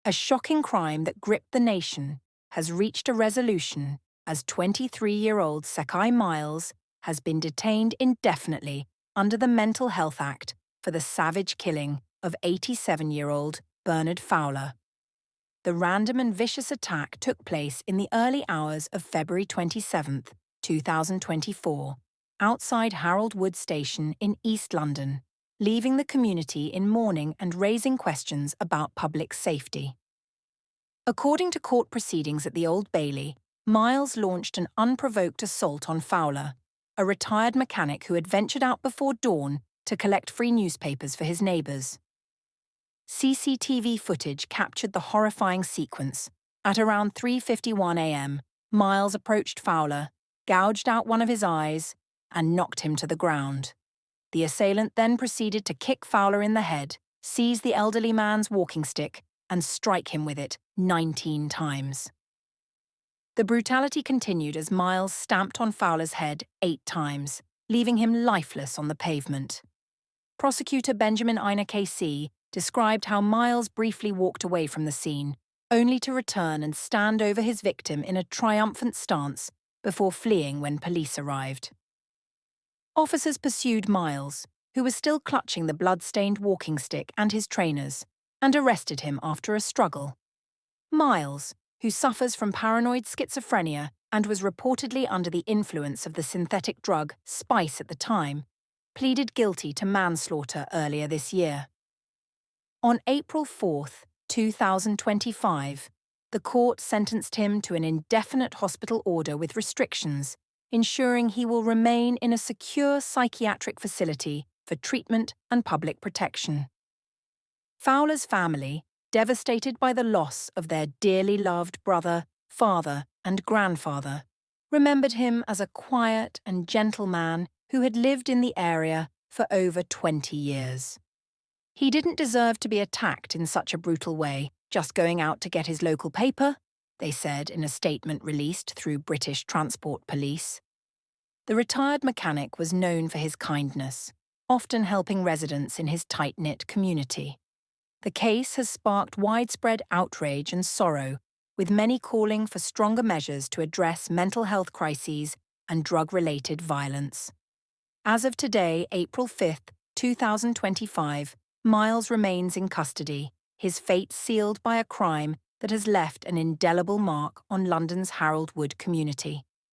A shocking crime that gripped the nation has reached a resolution as 23-year-old Sekai Miles has been detained indefinitely under the Mental Health Act for the savage killing of 87-year-old Bernard Fowler. The random and vicious attack took place in the early hours of February 27, 2024, outside Harold Wood Station in East London, leaving the community in mourning and raising questions about public safety. According to court proceedings at the Old Bailey, Miles launched an unprovoked assault on Fowler, a retired mechanic who had ventured out before dawn to collect free newspapers for his neighbours. CCTV footage captured the horrifying sequence. At around 3:51 a.m., Miles approached Fowler, gouged out one of his eyes, and knocked him to the ground. The assailant then proceeded to kick Fowler in the head, seize the elderly man's walking stick, and strike him with it 19 times. The brutality continued as Miles stamped on Fowler's head 8 times, leaving him lifeless on the pavement. Prosecutor Benjamin Ina KC described how Miles briefly walked away from the scene, only to return and stand over his victim in a triumphant stance before fleeing when police arrived. Officers pursued Miles, who was still clutching the blood-stained walking stick and his trainers, and arrested him after a struggle. Miles, who suffers from paranoid schizophrenia and was reportedly under the influence of the synthetic drug Spice at the time, pleaded guilty to manslaughter earlier this year. On April 4, 2025, the court sentenced him to an indefinite hospital order with restrictions, ensuring he will remain in a secure psychiatric facility for treatment and public protection. Fowler's family, devastated by the loss of their dearly loved brother, father, and grandfather, remembered him as a quiet and gentle man who had lived in the area for over 20 years. He didn't deserve to be attacked in such a brutal way, just going out to get his local paper, they said in a statement released through British Transport Police. The retired mechanic was known for his kindness, often helping residents in his tight-knit community. The case has sparked widespread outrage and sorrow, with many calling for stronger measures to address mental health crises and drug-related violence. As of today, April 5, 2025, Miles remains in custody, his fate sealed by a crime that has left an indelible mark on London's Harold Wood community.